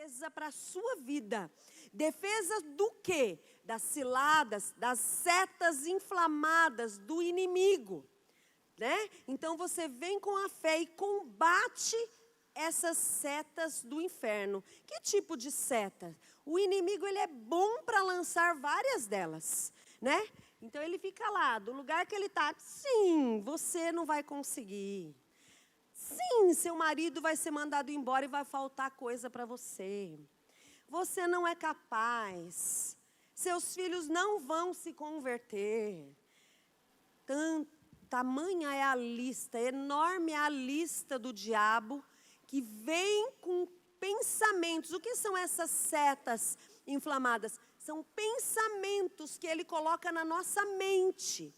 defesa para a sua vida. Defesa do quê? Das ciladas, das setas inflamadas do inimigo, né? Então você vem com a fé e combate essas setas do inferno. Que tipo de seta? O inimigo, ele é bom para lançar várias delas, né? Então ele fica lá, do lugar que ele está, sim, você não vai conseguir. Sim, seu marido vai ser mandado embora e vai faltar coisa para você. Você não é capaz. Seus filhos não vão se converter. Tamanha é a lista, enorme é a lista do diabo, que vem com pensamentos. O que são essas setas inflamadas? São pensamentos que ele coloca na nossa mente.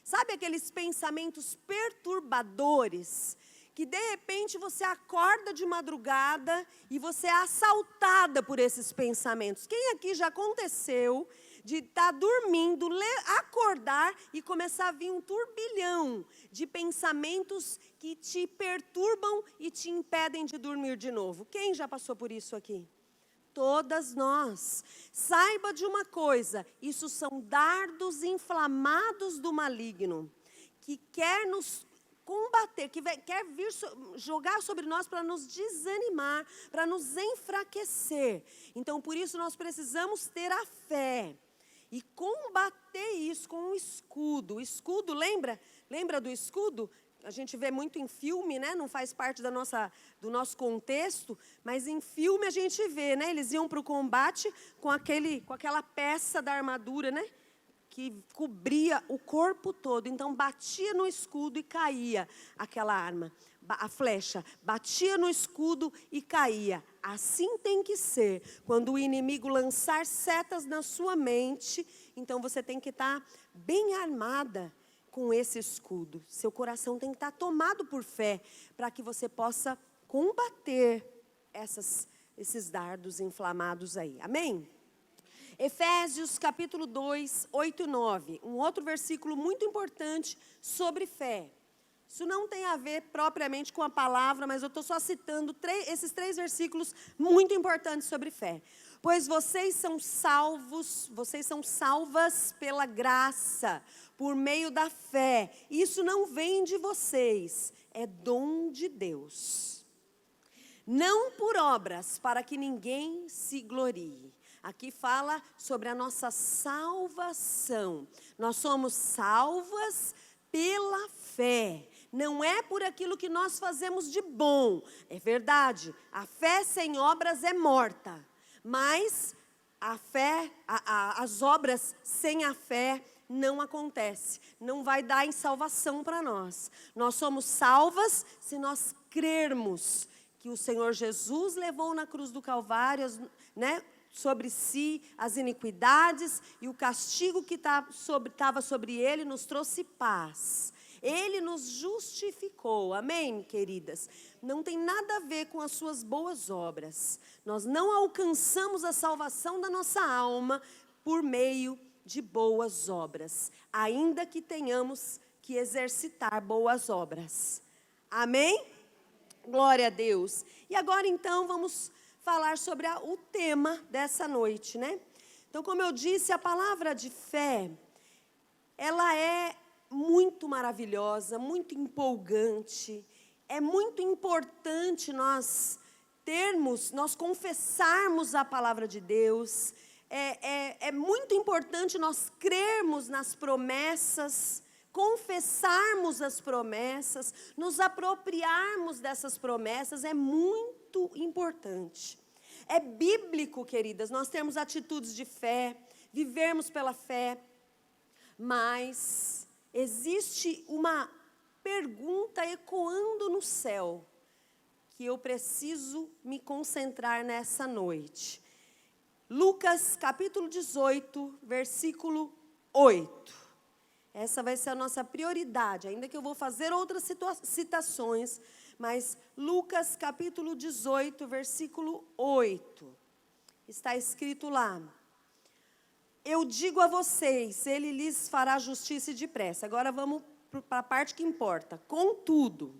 Sabe aqueles pensamentos perturbadores? Que de repente você acorda de madrugada e você é assaltada por esses pensamentos. Quem aqui já aconteceu de estar dormindo, acordar e começar a vir um turbilhão de pensamentos que te perturbam e te impedem de dormir de novo? Quem já passou por isso aqui? Todas nós. Saiba de uma coisa, isso são dardos inflamados do maligno, que quer nos combater, que quer vir jogar sobre nós para nos desanimar, para nos enfraquecer. Então, por isso, nós precisamos ter a fé e combater isso com um escudo. O escudo, lembra? Lembra do escudo? A gente vê muito em filme, né? Não faz parte do nosso contexto, mas em filme a gente vê, né? Eles iam para o combate com aquela peça da armadura, né? Que cobria o corpo todo. Então, batia no escudo e caía aquela arma. A flecha batia no escudo e caía. Assim tem que ser. Quando o inimigo lançar setas na sua mente, então você tem que estar bem armada com esse escudo. Seu coração tem que estar tomado por fé, para que você possa combater esses dardos inflamados aí. Amém? Efésios capítulo 2, 8 e 9. Um outro versículo muito importante sobre fé. Isso não tem a ver propriamente com a palavra, mas eu estou só citando esses 3 versículos muito importantes sobre fé. Pois vocês são salvas pela graça, por meio da fé. Isso não vem de vocês, é dom de Deus. Não por obras, para que ninguém se glorie. Aqui fala sobre a nossa salvação. Nós somos salvas pela fé. Não é por aquilo que nós fazemos de bom. É verdade, a fé sem obras é morta. Mas a fé, as obras sem a fé não acontece. Não vai dar em salvação para nós. Nós somos salvas se nós crermos que o Senhor Jesus levou na cruz do Calvário, né, sobre si as iniquidades, e o castigo que estava sobre ele nos trouxe paz. Ele nos justificou, amém, queridas? Não tem nada a ver com as suas boas obras. Nós não alcançamos a salvação da nossa alma por meio de boas obras, ainda que tenhamos que exercitar boas obras. Amém? Glória a Deus. E agora então vamos falar sobre o tema dessa noite, né? Então, como eu disse, a palavra de fé, ela é muito maravilhosa, muito empolgante. É muito importante nós confessarmos a palavra de Deus. É muito importante nós crermos nas promessas, confessarmos as promessas, nos apropriarmos dessas promessas. É muito importante. É bíblico, queridas, nós termos atitudes de fé, vivermos pela fé, mas existe uma pergunta ecoando no céu, que eu preciso me concentrar nessa noite. Lucas capítulo 18, versículo 8. Essa vai ser a nossa prioridade, ainda que eu vou fazer outras citações, mas Lucas capítulo 18, versículo 8, está escrito lá: eu digo a vocês, ele lhes fará justiça e depressa. Agora vamos para a parte que importa. Contudo,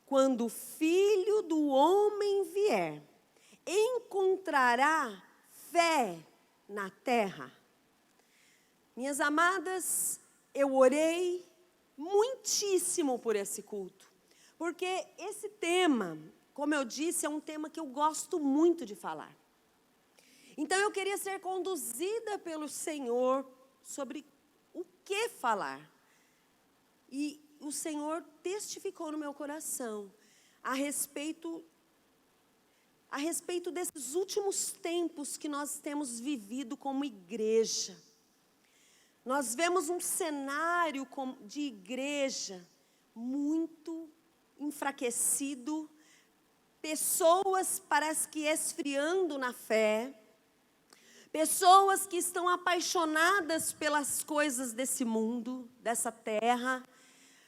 quando o Filho do Homem vier, encontrará fé na terra? Minhas amadas, eu orei muitíssimo por esse culto, porque esse tema, como eu disse, é um tema que eu gosto muito de falar. Então eu queria ser conduzida pelo Senhor sobre o que falar. E o Senhor testificou no meu coração a respeito desses últimos tempos que nós temos vivido como igreja. Nós vemos um cenário de igreja muito enfraquecido, pessoas parece que esfriando na fé, pessoas que estão apaixonadas pelas coisas desse mundo, dessa terra,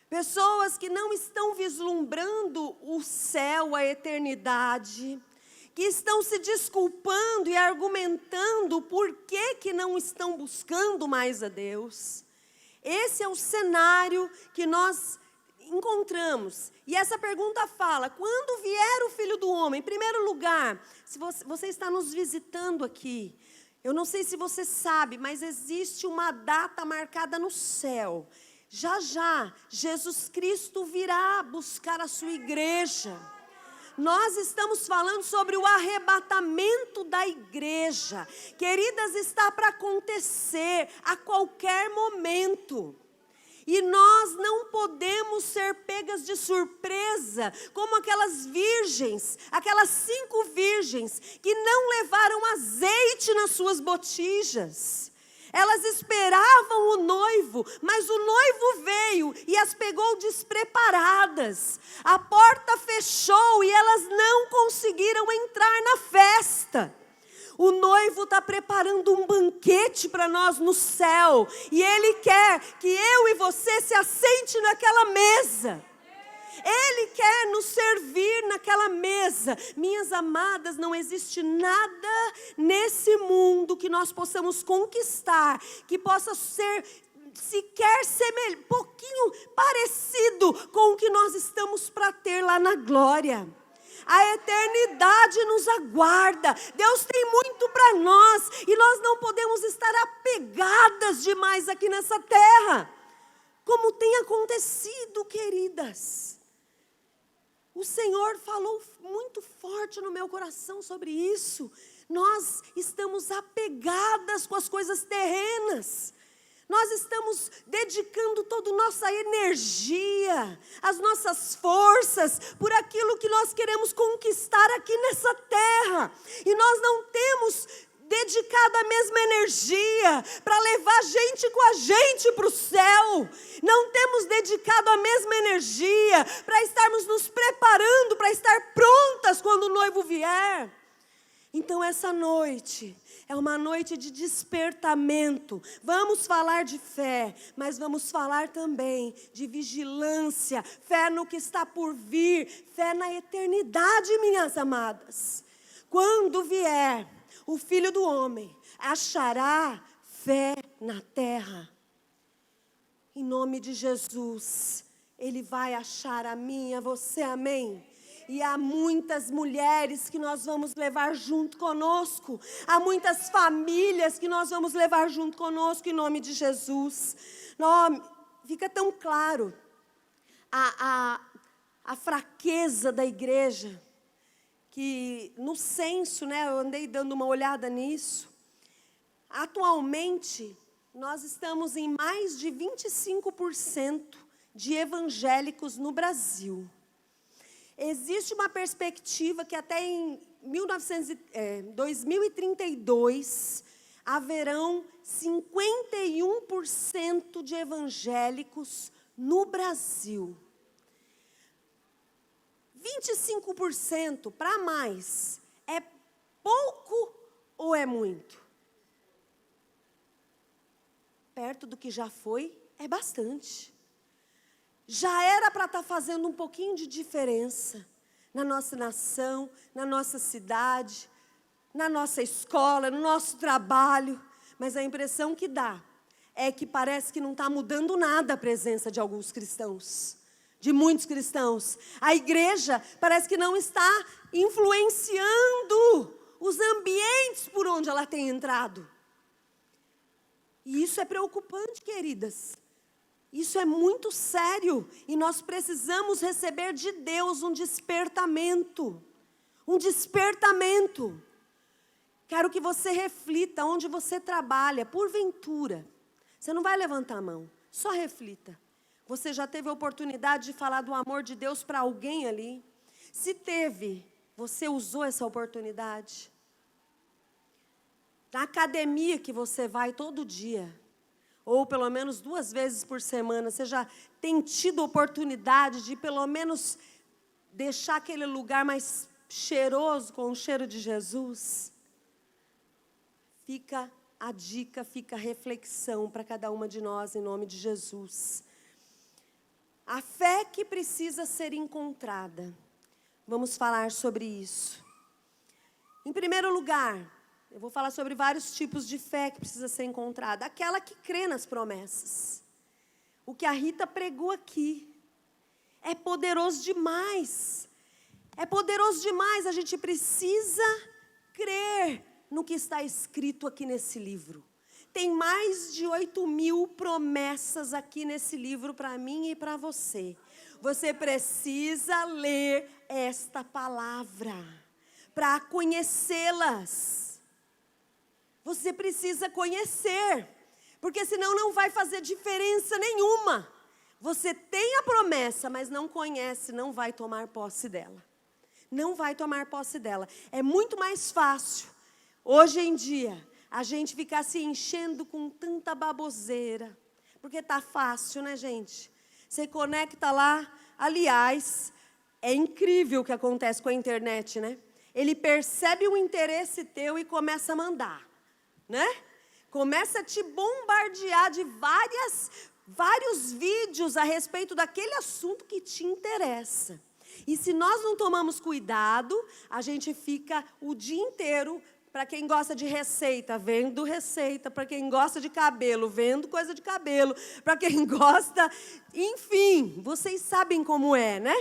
pessoas que não estão vislumbrando o céu, a eternidade, que estão se desculpando e argumentando por que não estão buscando mais a Deus. Esse é o cenário que nós encontramos. E essa pergunta fala, quando vier o Filho do Homem? Em primeiro lugar, se você está nos visitando aqui, eu não sei se você sabe, mas existe uma data marcada no céu. Já já, Jesus Cristo virá buscar a sua igreja. Nós estamos falando sobre o arrebatamento da igreja. Queridas, está para acontecer a qualquer momento. E nós não podemos ser pegas de surpresa, como aquelas virgens, aquelas 5 virgens, que não levaram azeite nas suas botijas. Elas esperavam o noivo, mas o noivo veio e as pegou despreparadas. A porta fechou e elas não conseguiram entrar na festa. O noivo está preparando um banquete para nós no céu. E Ele quer que eu e você se assente naquela mesa. Ele quer nos servir naquela mesa. Minhas amadas, não existe nada nesse mundo que nós possamos conquistar, que possa ser sequer pouquinho parecido com o que nós estamos para ter lá na glória. A eternidade nos aguarda. Deus tem muito para nós e nós não podemos estar apegadas demais aqui nessa terra, como tem acontecido, queridas. O Senhor falou muito forte no meu coração sobre isso. Nós estamos apegadas com as coisas terrenas. Nós estamos dedicando toda a nossa energia, as nossas forças, por aquilo que nós queremos conquistar aqui nessa terra. E nós não temos dedicado a mesma energia para levar gente com a gente para o céu. Não temos dedicado a mesma energia para estarmos nos preparando, para estar prontas quando o noivo vier. Então essa noite é uma noite de despertamento. Vamos falar de fé, mas vamos falar também de vigilância, fé no que está por vir, fé na eternidade, minhas amadas. Quando vier o Filho do Homem, achará fé na terra. Em nome de Jesus, Ele vai achar a mim e a você, amém? E há muitas mulheres que nós vamos levar junto conosco. Há muitas famílias que nós vamos levar junto conosco, em nome de Jesus. Não, fica tão claro a fraqueza da igreja, que no censo, eu andei dando uma olhada nisso. Atualmente, nós estamos em mais de 25% de evangélicos no Brasil. Existe uma perspectiva que até em 2032 haverão 51% de evangélicos no Brasil. 25% para mais é pouco ou é muito? Perto do que já foi, é bastante. Já era para estar fazendo um pouquinho de diferença na nossa nação, na nossa cidade, na nossa escola, no nosso trabalho. Mas a impressão que dá é que parece que não está mudando nada a presença de alguns cristãos, de muitos cristãos. A igreja parece que não está influenciando onde ela tem entrado. E isso é preocupante, queridas. Isso é muito sério. E nós precisamos receber de Deus um despertamento. Um despertamento. Quero que você reflita onde você trabalha, porventura. Você não vai levantar a mão, só reflita. Você já teve a oportunidade de falar do amor de Deus para alguém ali? Se teve, você usou essa oportunidade? Na academia que você vai todo dia, ou pelo menos 2 vezes por semana, você já tem tido oportunidade de pelo menos deixar aquele lugar mais cheiroso com o cheiro de Jesus? Fica a dica, fica a reflexão para cada uma de nós, em nome de Jesus. A fé que precisa ser encontrada. Vamos falar sobre isso. Em primeiro lugar, eu vou falar sobre vários tipos de fé que precisa ser encontrada. Aquela que crê nas promessas. O que a Rita pregou aqui. É poderoso demais. É poderoso demais. A gente precisa crer no que está escrito aqui nesse livro. Tem mais de 8.000 promessas aqui nesse livro para mim e para você. Você precisa ler esta palavra para conhecê-las. Você precisa conhecer, porque senão não vai fazer diferença nenhuma. Você tem a promessa, mas não conhece, não vai tomar posse dela. Não vai tomar posse dela. É muito mais fácil, hoje em dia, a gente ficar se enchendo com tanta baboseira. Porque tá fácil, né, gente? Você conecta lá, aliás, é incrível o que acontece com a internet, né? Ele percebe o interesse teu e começa a mandar. Né? Começa a te bombardear de vários vídeos a respeito daquele assunto que te interessa. E se nós não tomamos cuidado, a gente fica o dia inteiro, para quem gosta de receita, vendo receita, para quem gosta de cabelo, vendo coisa de cabelo, para quem gosta, enfim, vocês sabem como é, né?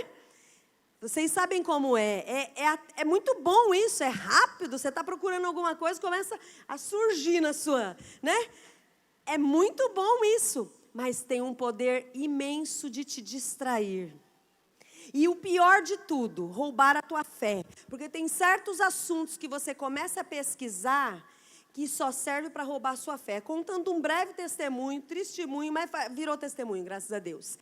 Vocês sabem como é. É muito bom isso, é rápido. Você está procurando alguma coisa, começa a surgir na sua, né? É muito bom isso, mas tem um poder imenso de te distrair. E o pior de tudo, roubar a tua fé. Porque tem certos assuntos que você começa a pesquisar que só serve para roubar a sua fé. Contando um breve testemunho, testemunho, mas virou testemunho, graças a Deus.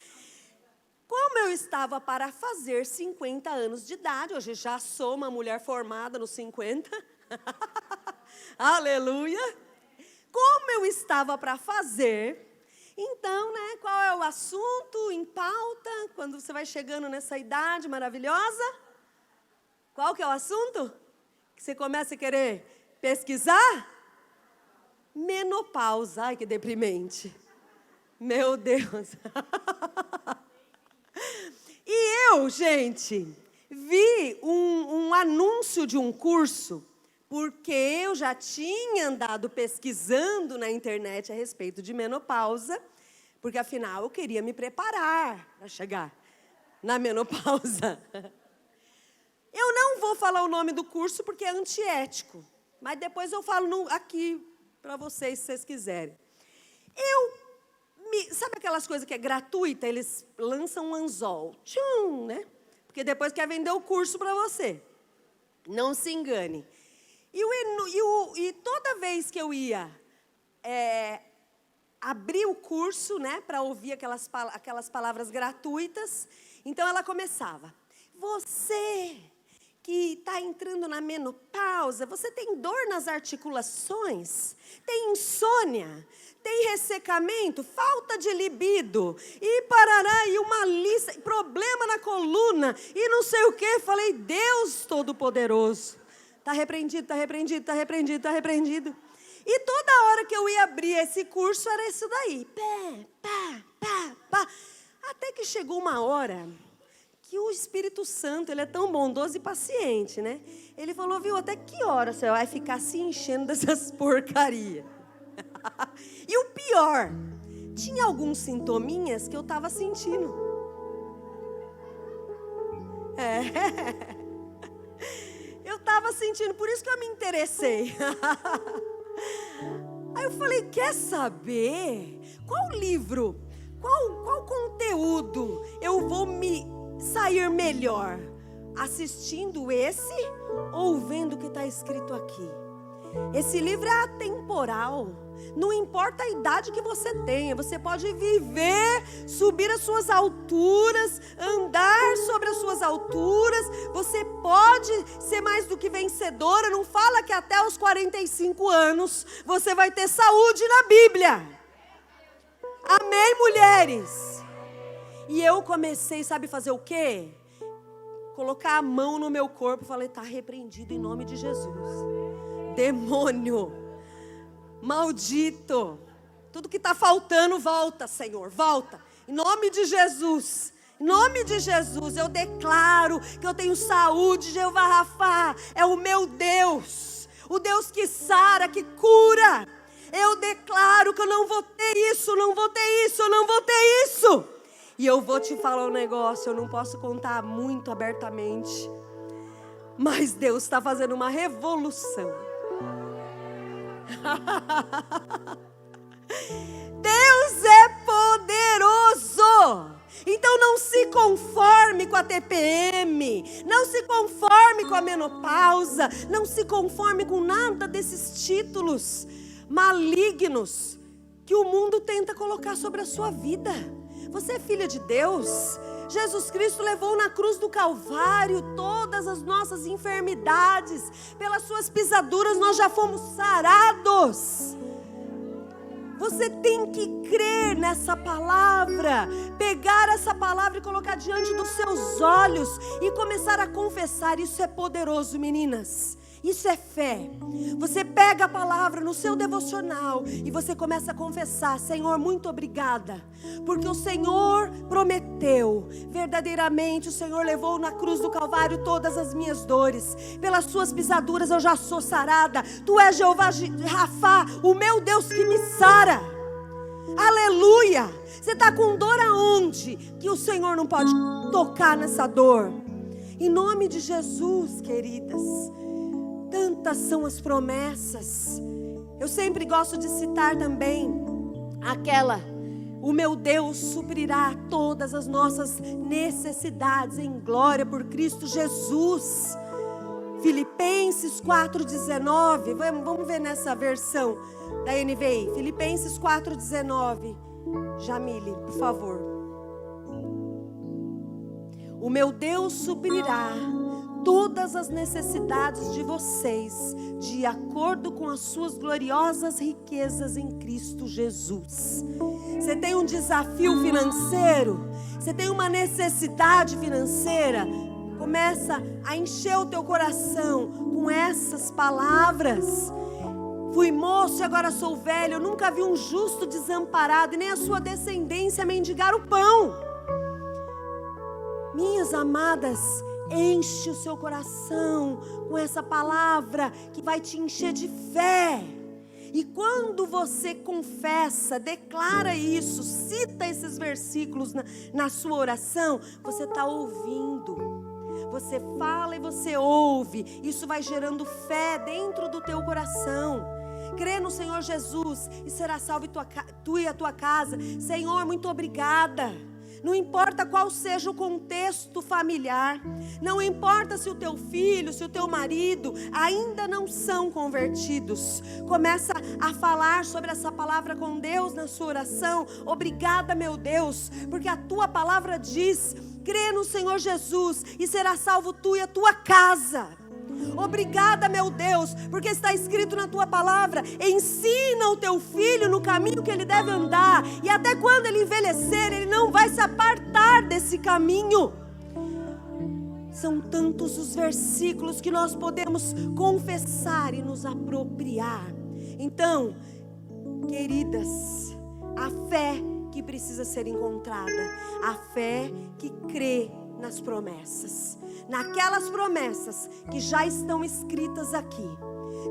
Como eu estava para fazer 50 anos de idade, hoje já sou uma mulher formada nos 50, aleluia. Como eu estava para fazer, então, né, qual é o assunto em pauta, quando você vai chegando nessa idade maravilhosa? Qual que é o assunto? Que você começa a querer pesquisar? Menopausa, ai que deprimente. Meu Deus. E eu, gente, vi um anúncio de um curso, porque eu já tinha andado pesquisando na internet a respeito de menopausa, porque afinal eu queria me preparar para chegar na menopausa. Eu não vou falar o nome do curso porque é antiético, mas depois eu falo aqui para vocês, se vocês quiserem. Sabe aquelas coisas que é gratuita? Eles lançam um anzol, tchum, né? Porque depois quer vender o curso para você. Não se engane. E toda vez que eu ia abrir o curso, né, para ouvir aquelas palavras gratuitas, então ela começava: você que está entrando na menopausa, você tem dor nas articulações, tem insônia, tem ressecamento, falta de libido, e parará, e uma lista, problema na coluna, e não sei o quê. Falei, Deus Todo-Poderoso, está repreendido, está repreendido, está repreendido, está repreendido. E toda hora que eu ia abrir esse curso, era isso daí, pá. Até que chegou uma hora que o Espírito Santo, ele é tão bondoso e paciente, né? Ele falou, viu, até que hora você vai ficar se enchendo dessas porcarias? E o pior, tinha alguns sintominhas que eu estava sentindo. Eu estava estava sentindo, por isso que eu me interessei. Aí eu falei, quer saber? Qual livro, qual conteúdo eu vou me sair melhor? Assistindo esse ou vendo o que está escrito aqui? Esse livro é atemporal. Não importa a idade que você tenha, você pode viver, subir as suas alturas, andar sobre as suas alturas, você pode ser mais do que vencedora. Não fala que até os 45 anos você vai ter saúde na Bíblia. Amém, mulheres? E eu comecei, sabe fazer o quê? Colocar a mão no meu corpo e falei, está repreendido em nome de Jesus. Demônio, maldito, tudo que está faltando, volta, Senhor, volta, em nome de Jesus, em nome de Jesus, eu declaro que eu tenho saúde. Jeová Rafá é o meu Deus, o Deus que sara, que cura. Eu declaro que eu não vou ter isso, não vou ter isso, não vou ter isso. E eu vou te falar um negócio, eu não posso contar muito abertamente, mas Deus está fazendo uma revolução. Deus é poderoso. Então não se conforme com a TPM, não se conforme com a menopausa, não se conforme com nada desses títulos malignos que o mundo tenta colocar sobre a sua vida. Você é filha de Deus. Jesus Cristo levou na cruz do Calvário todas as nossas enfermidades. Pelas suas pisaduras nós já fomos sarados. Você tem que crer nessa palavra, pegar essa palavra e colocar diante dos seus olhos e começar a confessar. Isso é poderoso, meninas. Isso é fé. Você pega a palavra no seu devocional e você começa a confessar: Senhor, muito obrigada, porque o Senhor prometeu, verdadeiramente o Senhor levou na cruz do Calvário todas as minhas dores, pelas suas pisaduras eu já sou sarada. Tu és Jeová Rafá, o meu Deus que me sara. Aleluia. Você está com dor aonde que o Senhor não pode tocar nessa dor? Em nome de Jesus, queridas. Tantas são as promessas. Eu sempre gosto de citar também aquela: o meu Deus suprirá todas as nossas necessidades em glória por Cristo Jesus. Filipenses 4,19. Vamos ver nessa versão da NVI. Filipenses 4,19. Jamile, por favor. O meu Deus suprirá todas as necessidades de vocês, de acordo com as suas gloriosas riquezas em Cristo Jesus. Você tem um desafio financeiro? Você tem uma necessidade financeira? Começa a encher o teu coração com essas palavras. Fui moço e agora sou velho, eu nunca vi um justo desamparado e nem a sua descendência mendigar o pão. Minhas amadas, enche o seu coração com essa palavra que vai te encher de fé. E quando você confessa, declara isso, cita esses versículos na sua oração, você está ouvindo. Você fala e você ouve. Isso vai gerando fé dentro do teu coração. Crê no Senhor Jesus e será salvo tu e a tua casa. Senhor, muito obrigada. Não importa qual seja o contexto familiar, não importa se o teu filho, se o teu marido ainda não são convertidos, começa a falar sobre essa palavra com Deus na sua oração. Obrigada, meu Deus, porque a tua palavra diz: crê no Senhor Jesus e será salvo tu e a tua casa. Obrigada, meu Deus, porque está escrito na tua palavra: ensina o teu filho no caminho que ele deve andar, e até quando ele envelhecer, ele não vai se apartar desse caminho. São tantos os versículos que nós podemos confessar e nos apropriar. Então, queridas, a fé que precisa ser encontrada, a fé que crê nas promessas, naquelas promessas que já estão escritas aqui.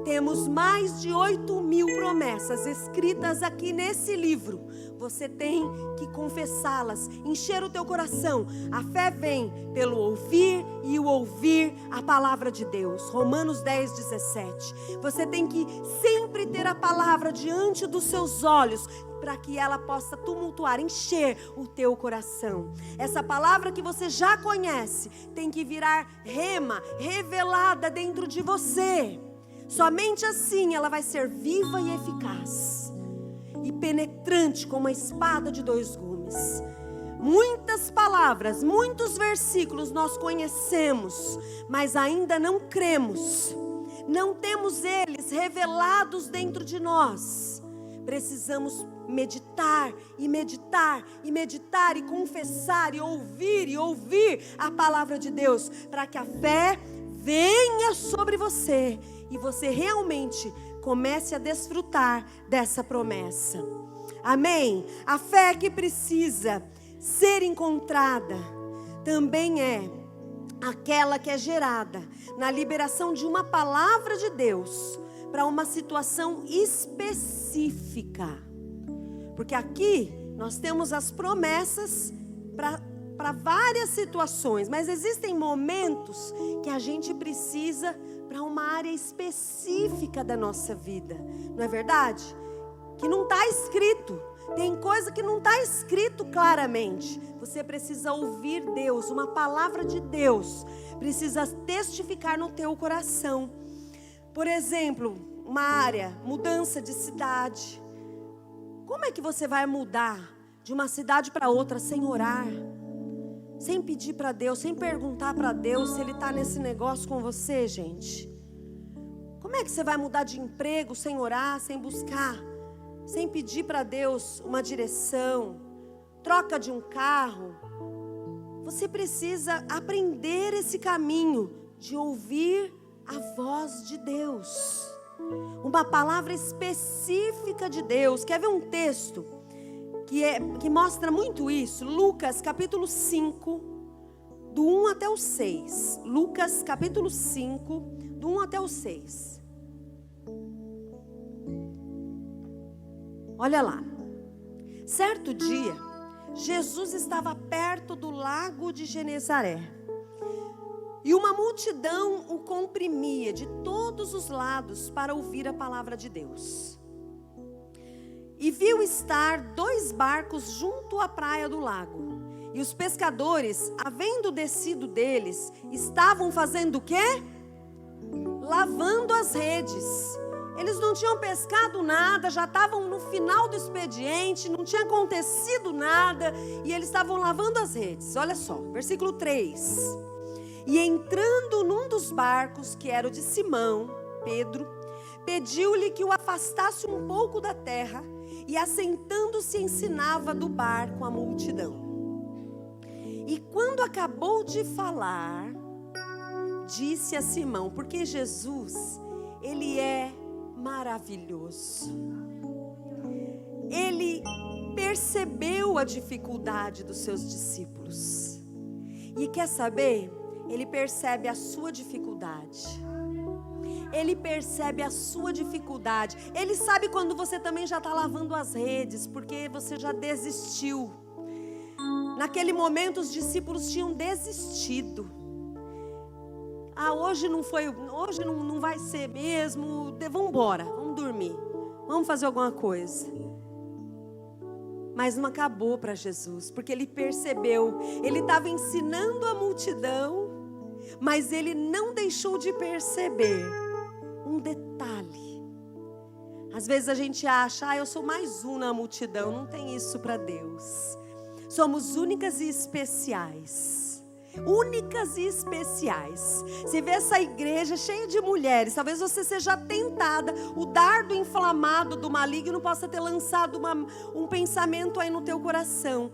Temos mais de 8.000 promessas escritas aqui nesse livro. Você tem que confessá-las, encher o teu coração. A fé vem pelo ouvir e o ouvir a palavra de Deus. Romanos 10:17. Você tem que sempre ter a palavra diante dos seus olhos, para que ela possa tumultuar, encher o teu coração. Essa palavra que você já conhece tem que virar rema, revelada dentro de você. Somente assim ela vai ser viva e eficaz e penetrante como uma espada de 2 gumes. Muitas palavras, muitos versículos nós conhecemos, mas ainda não cremos. Não temos eles revelados dentro de nós. Precisamos meditar e meditar e meditar e confessar e ouvir a palavra de Deus, para que a fé venha sobre você e você realmente comece a desfrutar dessa promessa. Amém? A fé que precisa ser encontrada também é aquela que é gerada na liberação de uma palavra de Deus para uma situação específica. Porque aqui nós temos as promessas para várias situações, mas existem momentos que a gente precisa para uma área específica da nossa vida, não é verdade? Que não está escrito, tem coisa que não está escrito claramente. Você precisa ouvir Deus, uma palavra de Deus precisa testificar no teu coração. Por exemplo, uma área, mudança de cidade. Como é que você vai mudar de uma cidade para outra sem orar? Sem pedir para Deus, sem perguntar para Deus se Ele está nesse negócio com você, gente? Como é que você vai mudar de emprego sem orar, sem buscar? Sem pedir para Deus uma direção? Troca de um carro? Você precisa aprender esse caminho de ouvir a voz de Deus. Uma palavra específica de Deus. Quer ver um texto que mostra muito isso? Lucas capítulo 5, do 1 até o 6. Lucas capítulo 5, do 1 até o 6. Olha lá. Certo dia, Jesus estava perto do lago de Genezaré. E uma multidão o comprimia de todos os lados para ouvir a palavra de Deus. E viu estar 2 barcos junto à praia do lago. E os pescadores, havendo descido deles, estavam fazendo o quê? Lavando as redes. Eles não tinham pescado nada, já estavam no final do expediente, não tinha acontecido nada, e eles estavam lavando as redes. Olha só, versículo 3. E entrando num dos barcos, que era o de Simão, Pedro, pediu-lhe que o afastasse um pouco da terra, e assentando-se ensinava do barco a multidão. E quando acabou de falar, disse a Simão, porque Jesus, Ele é maravilhoso. Ele percebeu a dificuldade dos seus discípulos. E quer saber? Ele percebe a sua dificuldade. Ele percebe a sua dificuldade. Ele sabe quando você também já está lavando as redes, porque você já desistiu. Naquele momento os discípulos tinham desistido. Hoje não foi, hoje não vai ser mesmo. Vamos embora, vamos dormir, vamos fazer alguma coisa. Mas não acabou para Jesus, porque Ele percebeu. Ele estava ensinando a multidão, mas Ele não deixou de perceber um detalhe. Às vezes a gente acha, eu sou mais um na multidão. Não tem isso para Deus. Somos únicas e especiais. Únicas e especiais. Você vê essa igreja cheia de mulheres, talvez você seja tentada, o dardo inflamado do maligno possa ter lançado um pensamento aí no teu coração.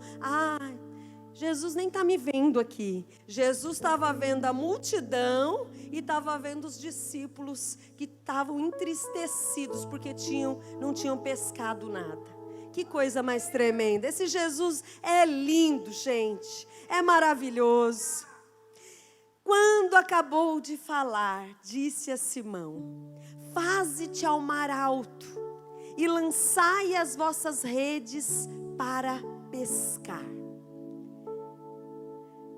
Jesus nem está me vendo aqui. Jesus estava vendo a multidão e estava vendo os discípulos que estavam entristecidos porque não tinham pescado nada. Que coisa mais tremenda. Esse Jesus é lindo, gente. É maravilhoso. Quando acabou de falar, disse a Simão: faze-te ao mar alto e lançai as vossas redes para pescar.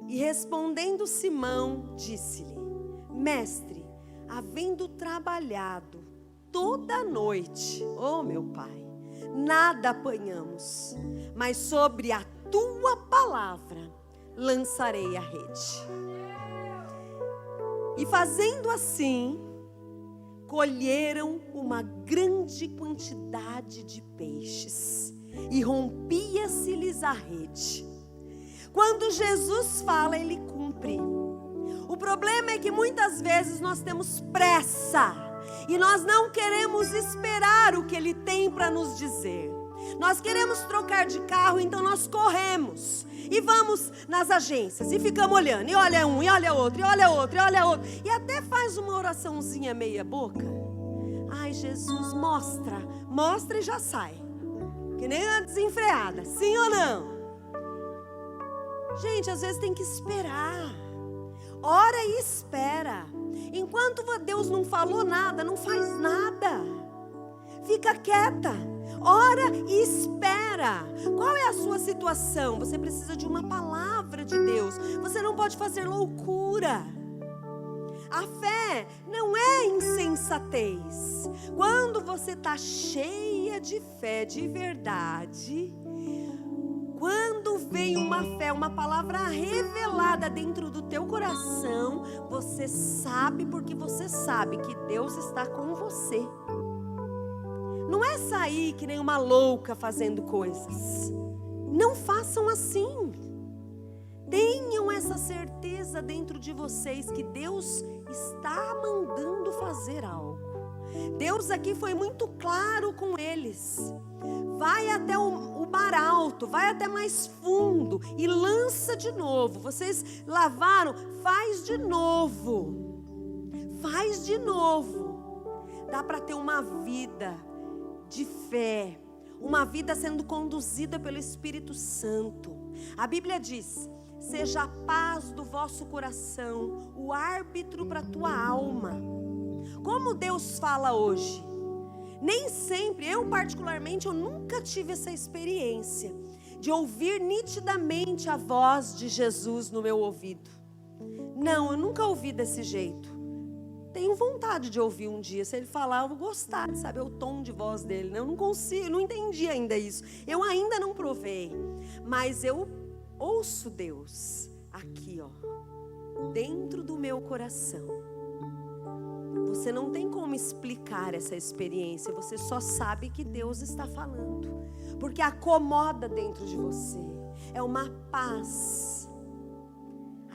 E respondendo Simão, disse-lhe: mestre, havendo trabalhado toda a noite, oh meu pai, nada apanhamos, mas sobre a tua palavra lançarei a rede. E fazendo assim, colheram uma grande quantidade de peixes, e rompia-se-lhes a rede. Quando Jesus fala, Ele cumpre. O problema é que muitas vezes nós temos pressa, e nós não queremos esperar o que Ele tem para nos dizer. Nós queremos trocar de carro, então nós corremos e vamos nas agências e ficamos olhando, e olha um, e olha outro, e olha outro, e olha outro, e até faz uma oraçãozinha meia boca. Ai, Jesus, mostra e já sai, que nem a desenfreada, sim ou não? Gente, às vezes tem que esperar. Ora e espera. Enquanto Deus não falou nada, não faz nada. Fica quieta. Ora e espera. Qual é a sua situação? Você precisa de uma palavra de Deus. Você não pode fazer loucura. A fé não é insensatez. Quando você está cheia de fé de verdade, quando vem uma fé, uma palavra revelada dentro do teu coração, você sabe, porque você sabe que Deus está com você. Não é sair que nem uma louca fazendo coisas. Não façam assim. Tenham essa certeza dentro de vocês que Deus está mandando fazer algo. Deus aqui foi muito claro com eles. Vai até o mar alto, vai até mais fundo e lança de novo. Vocês lavaram, faz de novo. Faz de novo. Dá para ter uma vida de fé, uma vida sendo conduzida pelo Espírito Santo. A Bíblia diz: seja a paz do vosso coração o árbitro para a tua alma. Como Deus fala hoje? Nem sempre, eu particularmente, eu nunca tive essa experiência de ouvir nitidamente a voz de Jesus no meu ouvido. Não, eu nunca ouvi desse jeito. Tenho vontade de ouvir um dia. Se ele falar, eu vou gostar de saber o tom de voz dele. Eu não consigo, não entendi ainda isso. Eu ainda não provei. Mas eu ouço Deus aqui, ó, dentro do meu coração. Você não tem como explicar essa experiência. Você só sabe que Deus está falando. Porque acomoda dentro de você. É uma paz.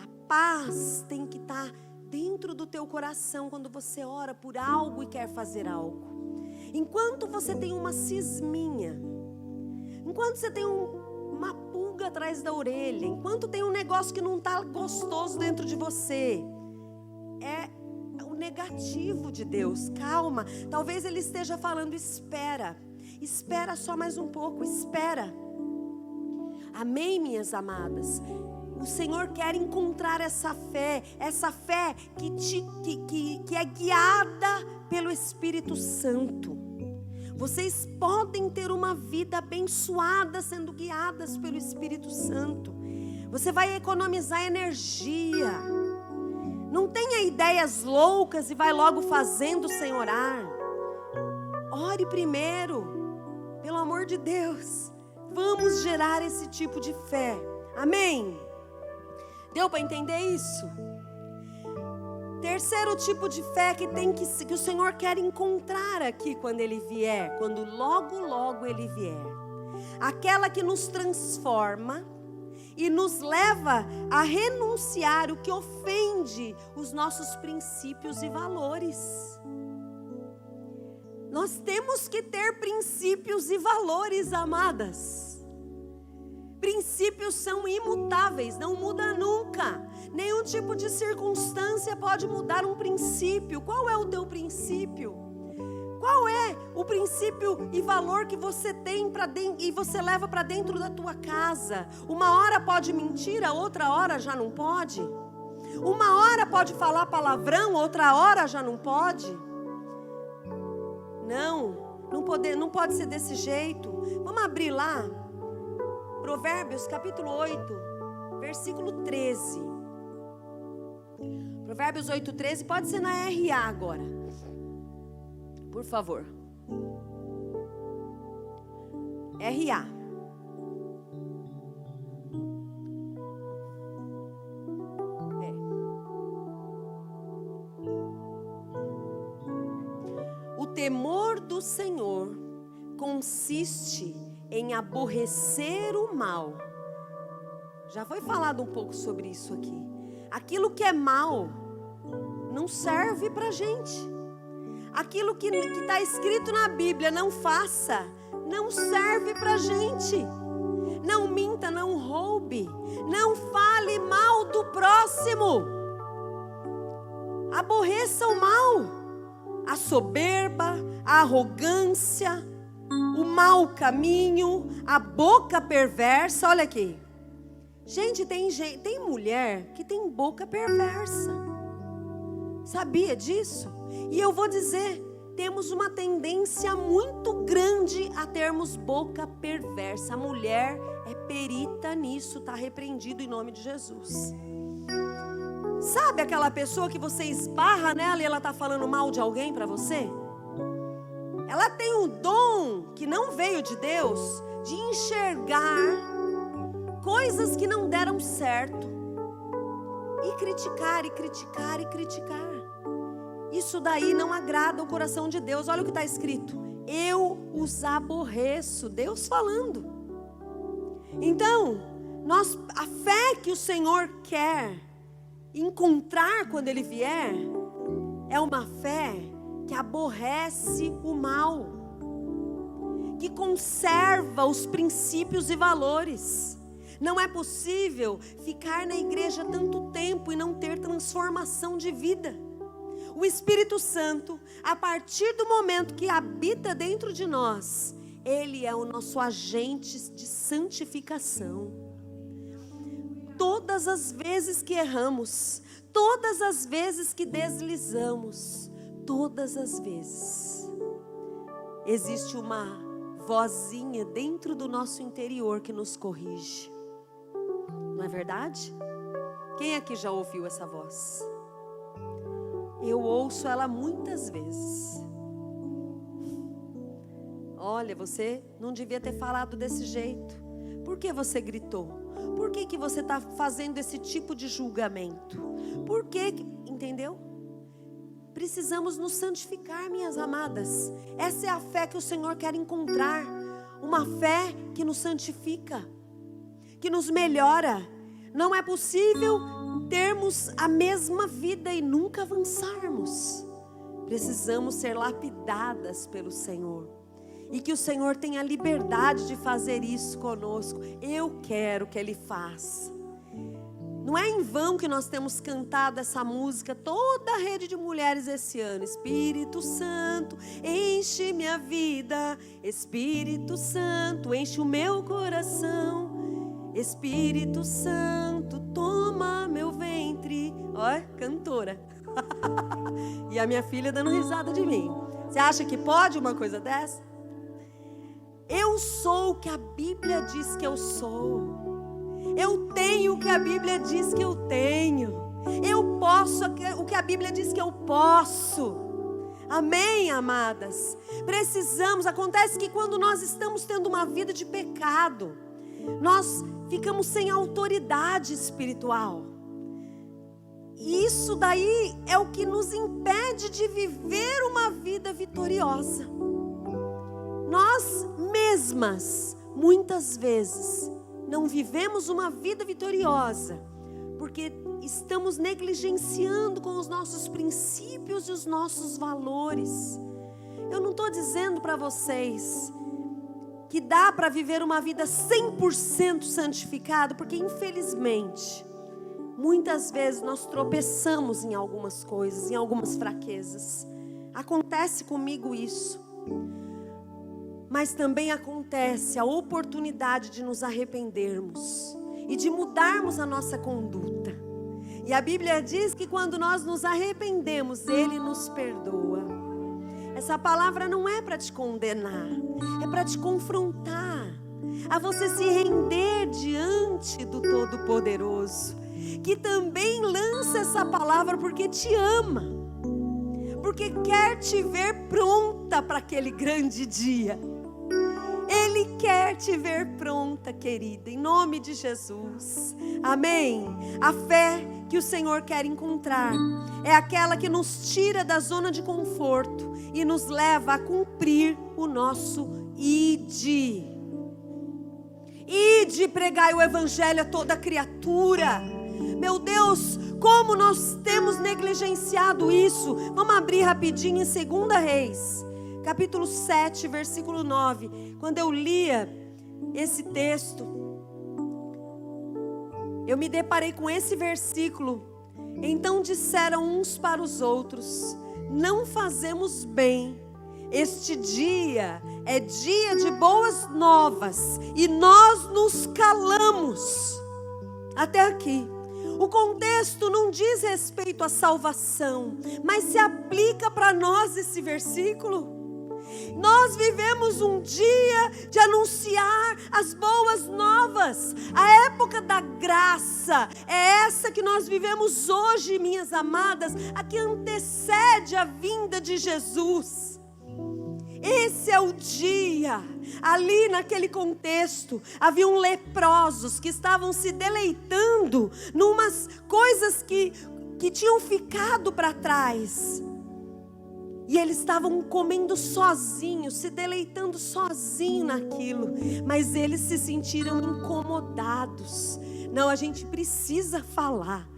A paz tem que estar dentro do teu coração quando você ora por algo e quer fazer algo. Enquanto você tem uma cisminha, enquanto você tem uma pulga atrás da orelha, enquanto tem um negócio que não está gostoso dentro de você, é o negativo de Deus. Calma, talvez Ele esteja falando: espera só mais um pouco, espera. Amém, minhas amadas? O Senhor quer encontrar essa fé que é guiada pelo Espírito Santo. Vocês podem ter uma vida abençoada sendo guiadas pelo Espírito Santo. Você vai economizar energia. Não tenha ideias loucas e vai logo fazendo sem orar. Ore primeiro, pelo amor de Deus. Vamos gerar esse tipo de fé. Amém? Deu para entender isso? Terceiro tipo de fé que o Senhor quer encontrar aqui quando Ele vier, quando logo Ele vier. Aquela que nos transforma e nos leva a renunciar o que ofende os nossos princípios e valores. Nós temos que ter princípios e valores, amadas. Princípios são imutáveis, não muda nunca. Nenhum tipo de circunstância pode mudar um princípio. Qual é o teu princípio? Qual é o princípio e valor que você tem e você leva para dentro da tua casa? Uma hora pode mentir, a outra hora já não pode. Uma hora pode falar palavrão, outra hora já não pode. Não pode ser desse jeito. Vamos abrir lá, Provérbios capítulo 8, versículo 13. Provérbios 8, 13, pode ser na RA agora. Por favor. RA. O temor do Senhor consiste em aborrecer o mal. Já foi falado um pouco sobre isso aqui. Aquilo que é mal não serve pra gente. Aquilo que está escrito na Bíblia, não faça, não serve pra gente. Não minta, não roube, não fale mal do próximo. Aborreça o mal. A soberba, a arrogância, o mau caminho, a boca perversa. Olha aqui. Gente, tem mulher que tem boca perversa. Sabia disso? E eu vou dizer, temos uma tendência muito grande a termos boca perversa. A mulher é perita nisso, está repreendido em nome de Jesus. Sabe aquela pessoa que você esbarra nela e ela está falando mal de alguém para você? Ela tem um dom que não veio de Deus, de enxergar coisas que não deram certo. E criticar, e criticar, e criticar. Isso daí não agrada o coração de Deus. Olha o que está escrito. Eu os aborreço. Deus falando. Então, a fé que o Senhor quer encontrar quando Ele vier, é uma fé que aborrece o mal, que conserva os princípios e valores. Não é possível ficar na igreja tanto tempo e não ter transformação de vida. O Espírito Santo, a partir do momento que habita dentro de nós, Ele é o nosso agente de santificação. Todas as vezes que erramos, todas as vezes que deslizamos, todas as vezes, existe uma vozinha dentro do nosso interior que nos corrige. Não é verdade? Quem aqui já ouviu essa voz? Eu ouço ela muitas vezes. Olha, você não devia ter falado desse jeito. Por que você gritou? Por que você está fazendo esse tipo de julgamento? Por que, entendeu? Precisamos nos santificar, minhas amadas. Essa é a fé que o Senhor quer encontrar. Uma fé que nos santifica, que nos melhora. Não é possível termos a mesma vida e nunca avançarmos. Precisamos ser lapidadas pelo Senhor. E que o Senhor tenha liberdade de fazer isso conosco. Eu quero que Ele faça. Não é em vão que nós temos cantado essa música, toda a rede de mulheres esse ano. Espírito Santo, enche minha vida. Espírito Santo, enche o meu coração. Espírito Santo, toma meu ventre. Olha, cantora. E a minha filha dando risada de mim. Você acha que pode uma coisa dessa? Eu sou o que a Bíblia diz que eu sou. Eu tenho o que a Bíblia diz que eu tenho. Eu posso o que a Bíblia diz que eu posso. Amém, amadas? Precisamos. Acontece que quando nós estamos tendo uma vida de pecado, nós ficamos sem autoridade espiritual. E isso daí é o que nos impede de viver uma vida vitoriosa. Nós mesmas, muitas vezes, não vivemos uma vida vitoriosa, porque estamos negligenciando com os nossos princípios e os nossos valores. Eu não estou dizendo para vocês que dá para viver uma vida 100% santificada, porque infelizmente, muitas vezes nós tropeçamos em algumas coisas, em algumas fraquezas. Acontece comigo isso. Mas também acontece a oportunidade de nos arrependermos e de mudarmos a nossa conduta. E a Bíblia diz que quando nós nos arrependemos, Ele nos perdoa. Essa palavra não é para te condenar, é para te confrontar, a você se render diante do Todo-Poderoso, que também lança essa palavra porque te ama, porque quer te ver pronta para aquele grande dia. Ele quer te ver pronta, querida, em nome de Jesus. Amém? A fé que o Senhor quer encontrar é aquela que nos tira da zona de conforto e nos leva a cumprir o nosso ide. Ide, pregai o evangelho a toda criatura. Meu Deus, como nós temos negligenciado isso. Vamos abrir rapidinho em 2 Reis, capítulo 7, versículo 9. Quando eu lia esse texto, eu me deparei com esse versículo. Então disseram uns para os outros: não fazemos bem. Este dia é dia de boas novas e nós nos calamos. Até aqui. O contexto não diz respeito à salvação, mas se aplica para nós esse versículo. Nós vivemos um dia de anunciar as boas novas. A época da graça é essa que nós vivemos hoje, minhas amadas, a que antecede a vinda de Jesus. Esse é o dia. Ali naquele contexto, haviam leprosos que estavam se deleitando numas coisas que tinham ficado para trás. E eles estavam comendo sozinhos, se deleitando sozinhos naquilo. Mas eles se sentiram incomodados. Não, a gente precisa falar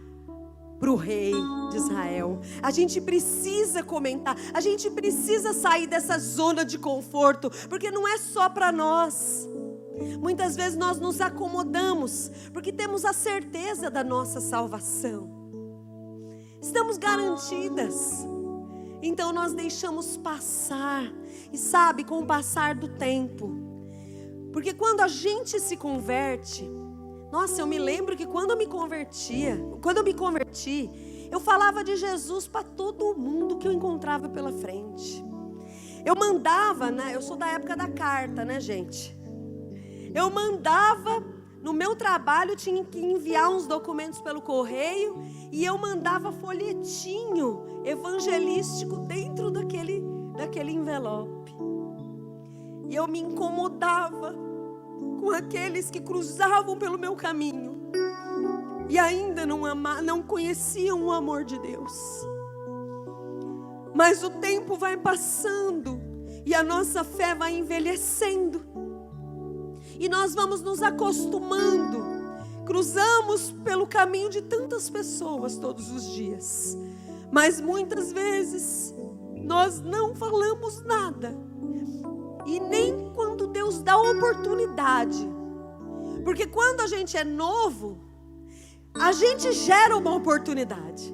para o rei de Israel. A gente precisa comentar. A gente precisa sair dessa zona de conforto. Porque não é só para nós. Muitas vezes nós nos acomodamos porque temos a certeza da nossa salvação. Estamos garantidas. Então nós deixamos passar. E sabe, com o passar do tempo. Porque quando a gente se converte... Nossa, eu me lembro que quando eu me converti, eu falava de Jesus para todo mundo que eu encontrava pela frente. Eu mandava, né? Eu sou da época da carta, né, gente? Eu mandava, no meu trabalho, tinha que enviar uns documentos pelo correio, e eu mandava folhetinho evangelístico dentro daquele envelope. E eu me incomodava com aqueles que cruzavam pelo meu caminho e ainda não conheciam o amor de Deus. Mas o tempo vai passando e a nossa fé vai envelhecendo e nós vamos nos acostumando. Cruzamos pelo caminho de tantas pessoas todos os dias, mas muitas vezes nós não falamos nada. E nem quando Deus dá oportunidade. Porque quando a gente é novo, a gente gera uma oportunidade.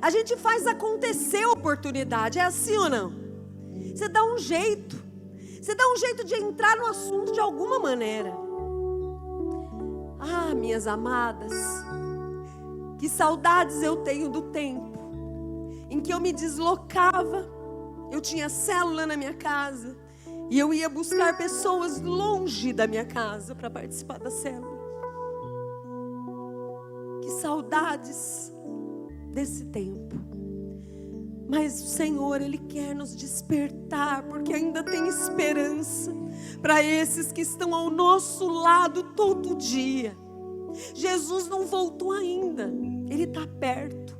A gente faz acontecer a oportunidade. É assim ou não? Você dá um jeito. Você dá um jeito de entrar no assunto de alguma maneira. Ah, minhas amadas, que saudades eu tenho do tempo em que eu me deslocava. Eu tinha célula na minha casa. E eu ia buscar pessoas longe da minha casa para participar da célula. Que saudades desse tempo. Mas o Senhor, Ele quer nos despertar, porque ainda tem esperança para esses que estão ao nosso lado todo dia. Jesus não voltou ainda, Ele está perto.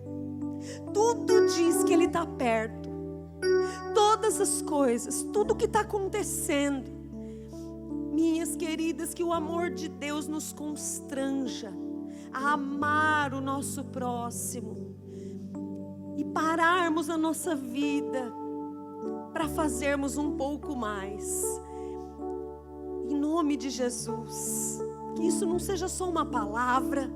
Tudo diz que Ele está perto. Todas as coisas, tudo que está acontecendo, minhas queridas, que o amor de Deus nos constranja a amar o nosso próximo e pararmos a nossa vida para fazermos um pouco mais. Em nome de Jesus, que isso não seja só uma palavra,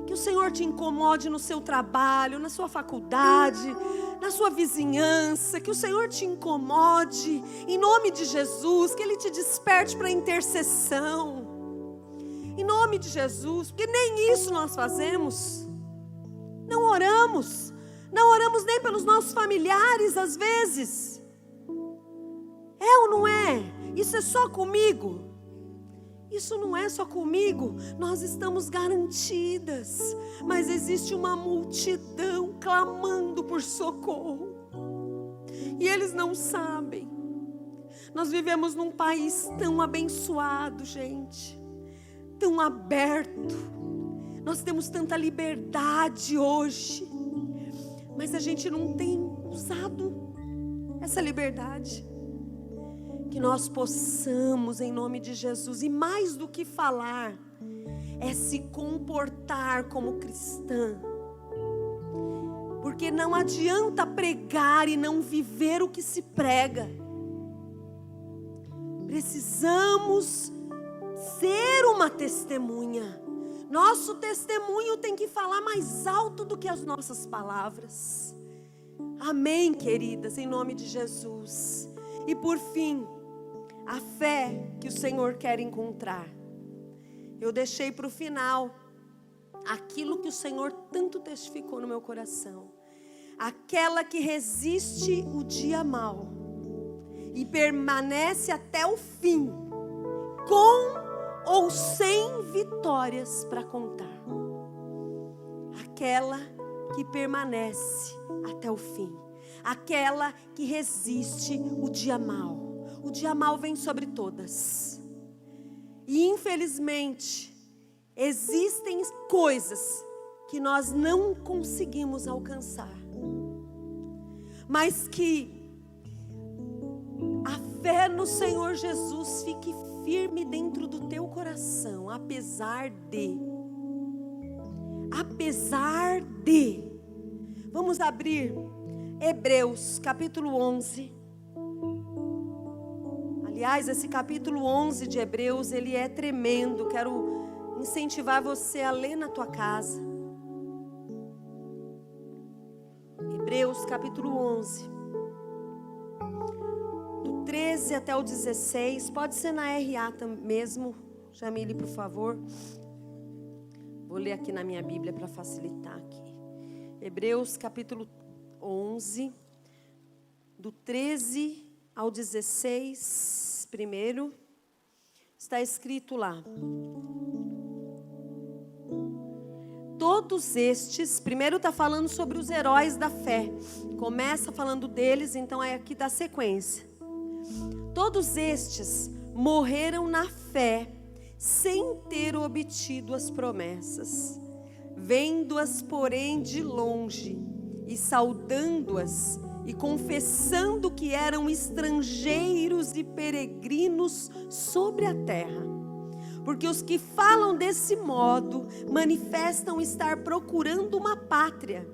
que o Senhor te incomode no seu trabalho, na sua faculdade, na sua vizinhança, que o Senhor te incomode, em nome de Jesus, que Ele te desperte para intercessão, em nome de Jesus, porque nem isso nós fazemos. Não oramos. Não oramos nem pelos nossos familiares às vezes. É ou não é? Isso é só comigo? Isso não é só comigo. Nós estamos garantidas. Mas existe uma multidão clamando por socorro. E eles não sabem. Nós vivemos num país tão abençoado, gente. Tão aberto. Nós temos tanta liberdade hoje. Mas a gente não tem usado essa liberdade. Que nós possamos, em nome de Jesus, e mais do que falar, é se comportar como cristã. Porque não adianta pregar e não viver o que se prega. Precisamos ser uma testemunha. Nosso testemunho tem que falar mais alto do que as nossas palavras. Amém, queridas, em nome de Jesus. E por fim, a fé que o Senhor quer encontrar. Eu deixei para o final aquilo que o Senhor tanto testificou no meu coração. Aquela que resiste o dia mau e permanece até o fim, com ou sem vitórias para contar. Aquela que permanece até o fim. Aquela que resiste o dia mau. O dia mau vem sobre todas. E infelizmente, existem coisas que nós não conseguimos alcançar. Mas que a fé no Senhor Jesus fique firme dentro do teu coração, apesar de. Vamos abrir Hebreus capítulo 11. Aliás, esse capítulo 11 de Hebreus, ele é tremendo. Quero incentivar você a ler na tua casa. Hebreus capítulo 11. Do 13 até o 16. Pode ser na RA mesmo. Jamile, por favor. Vou ler aqui na minha Bíblia para facilitar aqui. Hebreus capítulo 11. Do 13 ao 16, primeiro, está escrito lá. Todos estes, primeiro está falando sobre os heróis da fé. Começa falando deles, então é aqui da sequência. Todos estes morreram na fé, sem ter obtido as promessas, vendo-as, porém, de longe, e saudando-as, e confessando que eram estrangeiros e peregrinos sobre a terra. Porque os que falam desse modo manifestam estar procurando uma pátria.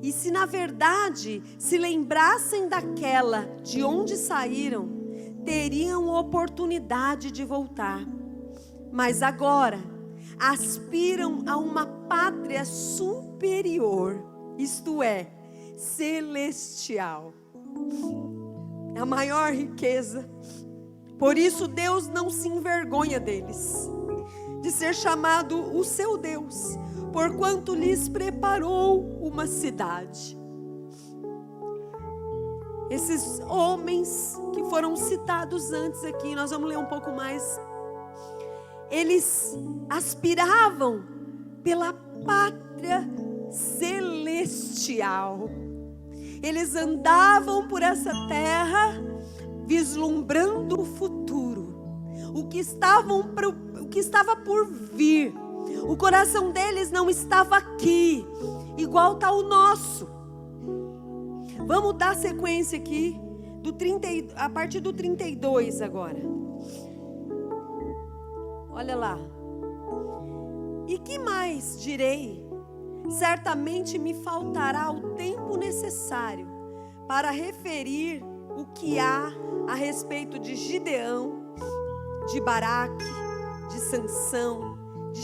E se na verdade se lembrassem daquela de onde saíram, teriam oportunidade de voltar. Mas agora aspiram a uma pátria superior, isto é, celestial. A maior riqueza. Por isso Deus não se envergonha deles, de ser chamado o seu Deus, porquanto lhes preparou uma cidade. Esses homens que foram citados antes aqui, nós vamos ler um pouco mais. Eles aspiravam pela pátria celestial. Eles andavam por essa terra vislumbrando o futuro, o que estava por vir. O coração deles não estava aqui, igual está o nosso. Vamos dar sequência aqui, a partir do 32 agora. Olha lá. E que mais direi? Certamente me faltará o tempo necessário para referir o que há a respeito de Gideão, de Baraque, de Sansão, de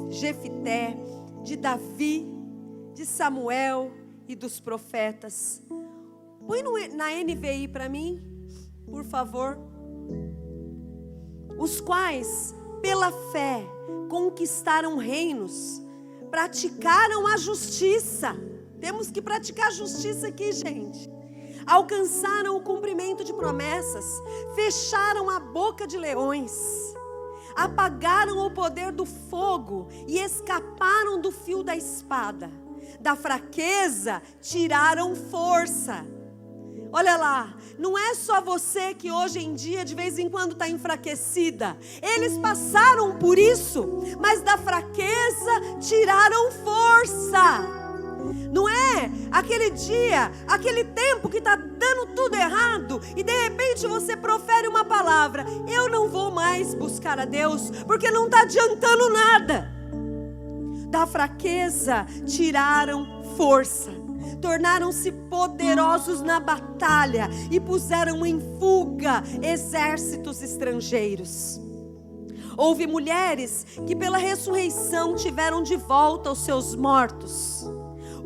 Jefité, de Davi, de Samuel e dos profetas. Põe na NVI para mim, por favor. Os quais, pela fé, conquistaram reinos, praticaram a justiça. Temos que praticar a justiça aqui, gente. Alcançaram o cumprimento de promessas, fecharam a boca de leões, apagaram o poder do fogo e escaparam do fio da espada. Da fraqueza tiraram força. Olha lá, não é só você que hoje em dia de vez em quando está enfraquecida. Eles passaram por isso, mas da fraqueza tiraram força. Não é aquele dia, aquele tempo que está dando tudo errado e de repente você profere uma palavra: eu não vou mais buscar a Deus porque não está adiantando nada. Da fraqueza tiraram força, tornaram-se poderosos na batalha e puseram em fuga exércitos estrangeiros. Houve mulheres que pela ressurreição tiveram de volta os seus mortos.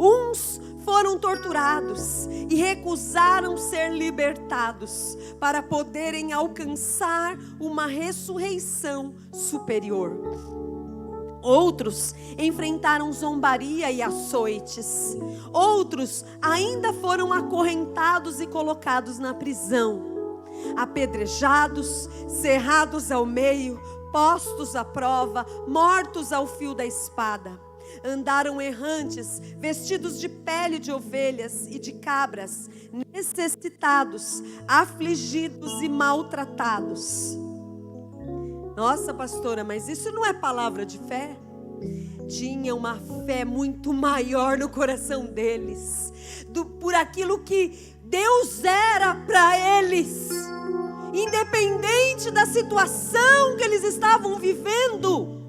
Uns foram torturados e recusaram ser libertados para poderem alcançar uma ressurreição superior. Outros enfrentaram zombaria e açoites. Outros ainda foram acorrentados e colocados na prisão, apedrejados, cerrados ao meio, postos à prova, mortos ao fio da espada. Andaram errantes, vestidos de pele de ovelhas e de cabras, necessitados, afligidos e maltratados. Nossa, pastora, mas isso não é palavra de fé? Tinha uma fé muito maior no coração deles, por aquilo que Deus era para eles, independente da situação que eles estavam vivendo.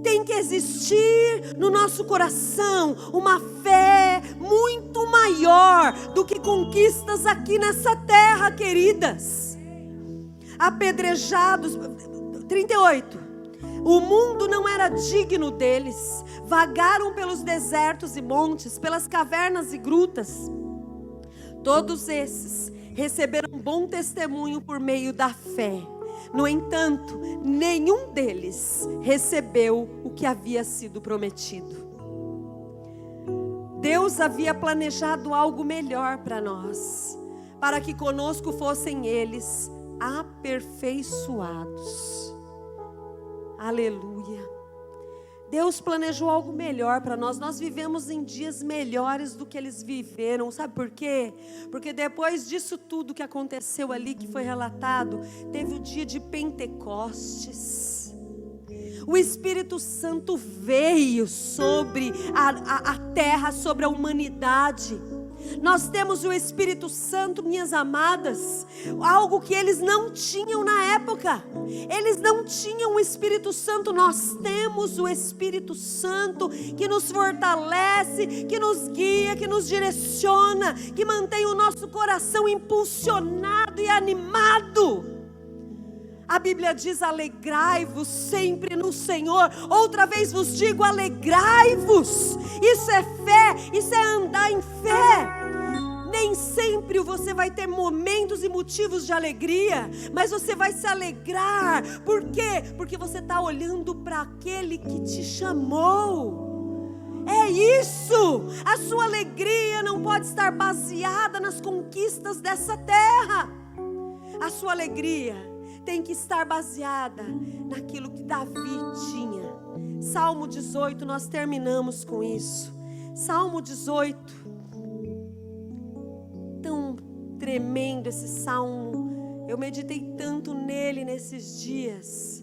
Tem que existir no nosso coração uma fé muito maior do que conquistas aqui nessa terra, queridas. Apedrejados, 38. O mundo não era digno deles. Vagaram pelos desertos e montes, pelas cavernas e grutas. Todos esses receberam bom testemunho por meio da fé. No entanto, nenhum deles recebeu o que havia sido prometido. Deus havia planejado algo melhor para nós, para que conosco fossem eles aperfeiçoados. Aleluia. Deus planejou algo melhor para nós. Nós vivemos em dias melhores do que eles viveram. Sabe por quê? Porque depois disso tudo que aconteceu ali, que foi relatado, teve o dia de Pentecostes. O Espírito Santo veio sobre a terra, sobre a humanidade. Nós temos o Espírito Santo, minhas amadas, algo que eles não tinham na época. Eles não tinham o Espírito Santo. Nós temos o Espírito Santo que nos fortalece, que nos guia, que nos direciona, que mantém o nosso coração impulsionado e animado. A Bíblia diz: alegrai-vos sempre no Senhor. Outra vez vos digo, alegrai-vos. Isso é fé, isso é andar em fé. Nem sempre você vai ter momentos e motivos de alegria, mas você vai se alegrar. Por quê? Porque você está olhando para aquele que te chamou. É isso. A sua alegria não pode estar baseada nas conquistas dessa terra. A sua alegria tem que estar baseada naquilo que Davi tinha. Salmo 18, nós terminamos com isso. Salmo 18. Tão tremendo esse salmo. Eu meditei tanto nele nesses dias.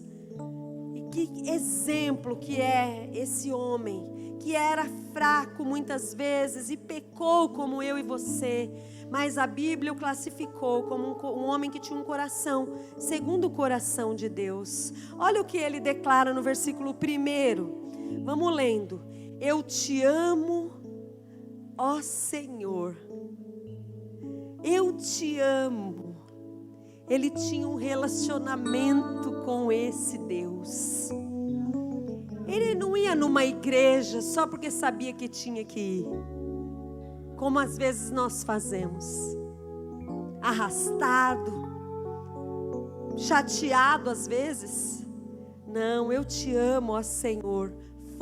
E que exemplo que é esse homem, que era fraco muitas vezes e pecou como eu e você. Mas a Bíblia o classificou como um homem que tinha um coração segundo o coração de Deus. Olha o que ele declara no versículo 1. Vamos lendo. Eu te amo, ó Senhor. Eu te amo. Ele tinha um relacionamento com esse Deus. Ele não ia numa igreja só porque sabia que tinha que ir, como às vezes nós fazemos, arrastado, chateado às vezes. Não, eu te amo, ó Senhor,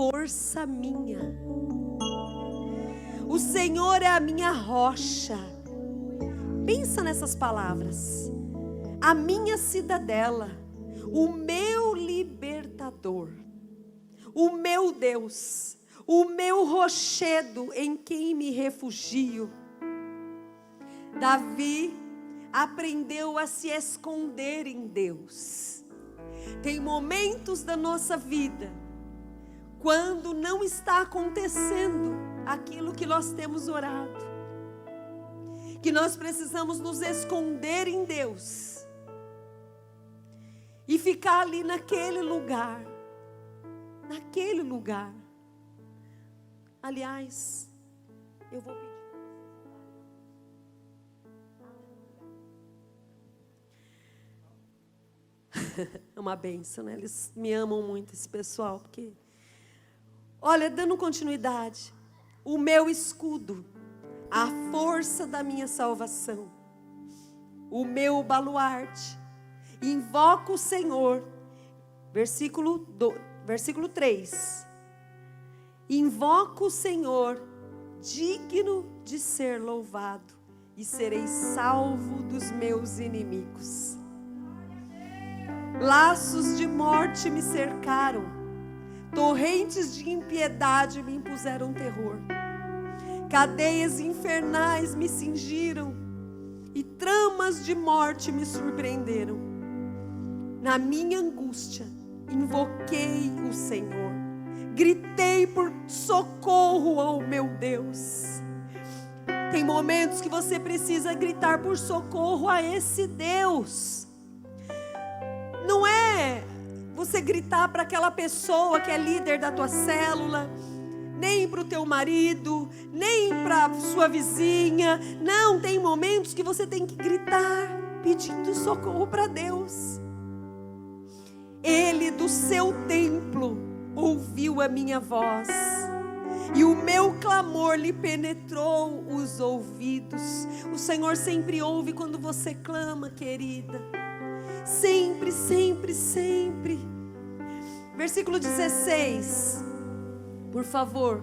força minha. O Senhor é a minha rocha. Pensa nessas palavras. A minha cidadela, o meu libertador, o meu Deus, o meu rochedo em quem me refugio. Davi aprendeu a se esconder em Deus. Tem momentos da nossa vida, quando não está acontecendo aquilo que nós temos orado, que nós precisamos nos esconder em Deus e ficar ali naquele lugar. Aliás, eu vou pedir. É uma bênção, né? Eles me amam muito, esse pessoal, porque... Olha, dando continuidade, o meu escudo, a força da minha salvação, o meu baluarte, invoco o Senhor, versículo 3, invoco o Senhor, digno de ser louvado, e serei salvo dos meus inimigos. Laços de morte me cercaram, torrentes de impiedade me impuseram terror. Cadeias infernais me cingiram e tramas de morte me surpreenderam. Na minha angústia, invoquei o Senhor. Gritei por socorro ao meu Deus. Tem momentos que você precisa gritar por socorro a esse Deus. Não é você gritar para aquela pessoa que é líder da tua célula, nem para o teu marido, nem para sua vizinha. Não, tem momentos que você tem que gritar, pedindo socorro para Deus. Ele do seu templo ouviu a minha voz, e o meu clamor lhe penetrou os ouvidos. O Senhor sempre ouve quando você clama, querida. Sempre, sempre, sempre. Versículo 16, por favor.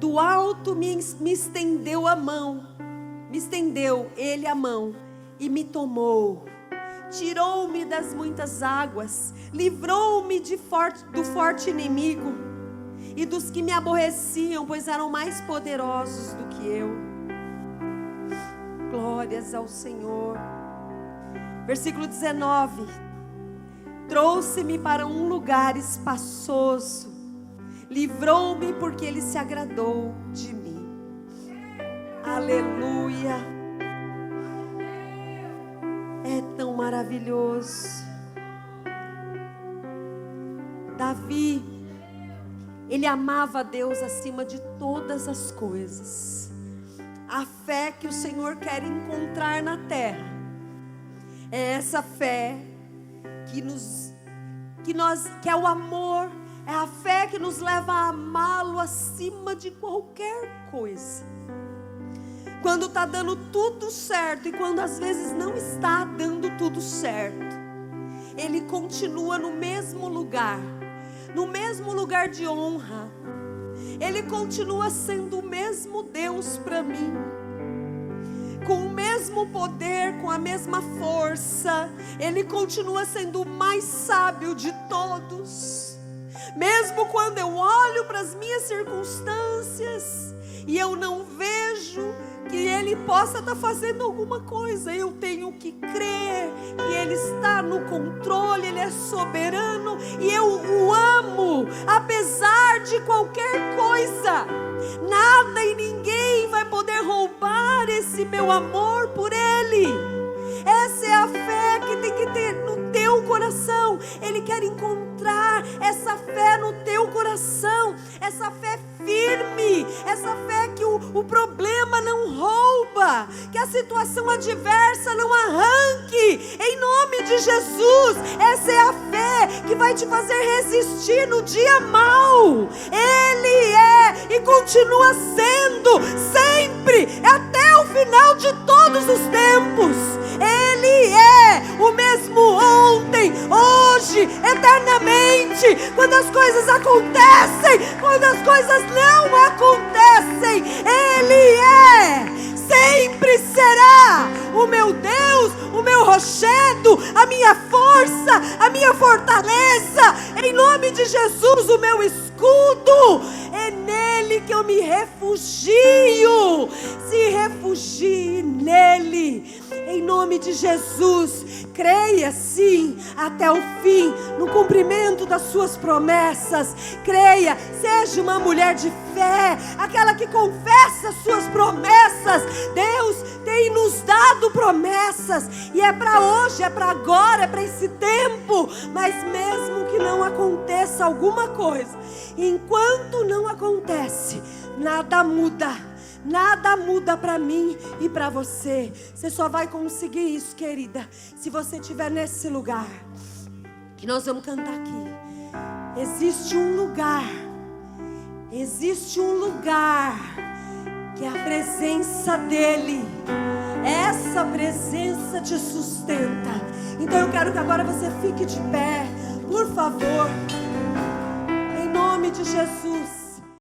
Do alto me estendeu a mão, me estendeu ele a mão e me tomou. Tirou-me das muitas águas, livrou-me do forte inimigo e dos que me aborreciam, pois eram mais poderosos do que eu. Glórias ao Senhor. Versículo 19. Trouxe-me para um lugar espaçoso, livrou-me porque Ele se agradou de mim. Aleluia. É tão maravilhoso. Davi, ele amava a Deus acima de todas as coisas. A fé que o Senhor quer encontrar na terra é essa fé que é o amor, é a fé que nos leva a amá-lo acima de qualquer coisa. Quando está dando tudo certo e quando às vezes não está dando tudo certo, Ele continua no mesmo lugar de honra. Ele continua sendo o mesmo Deus para mim, com o mesmo poder, com a mesma força. Ele continua sendo o mais sábio de todos. Mesmo quando eu olho para as minhas circunstâncias e eu não vejo que Ele possa estar fazendo alguma coisa, eu tenho que crer que Ele está no controle, Ele é soberano e eu o amo, apesar de qualquer coisa. Nada e ninguém vai poder roubar esse meu amor por Ele. Essa é a fé que tem que ter no teu coração. Ele quer encontrar essa fé no teu coração, essa fé firme, essa fé que o problema não rouba, que a situação adversa não arranque, em nome de Jesus. Essa é a fé que vai te fazer resistir no dia mau. Ele é e continua sendo sempre, até o final de todos os tempos. Ele é o mesmo ontem, hoje, eternamente. frente, quando as coisas acontecem, quando as coisas não acontecem. Ele sempre será o meu Deus, o meu rochedo, a minha força, a minha fortaleza, em nome de Jesus, o meu escudo. É nele que eu me refugio. Se refugie nele, em nome de Jesus. Creia sim até o fim no cumprimento das suas promessas. Creia, seja uma mulher de fé, aquela que confessa as suas promessas. Deus tem nos dado promessas, e é para hoje, é para agora, é para esse tempo. Mas mesmo que não aconteça alguma coisa, enquanto não acontece, nada muda. Nada muda para mim e para você. Você só vai conseguir isso, querida, se você estiver nesse lugar que nós vamos cantar aqui. Existe um lugar que é a presença dEle. Essa presença te sustenta. Então eu quero que agora você fique de pé, por favor, em nome de Jesus.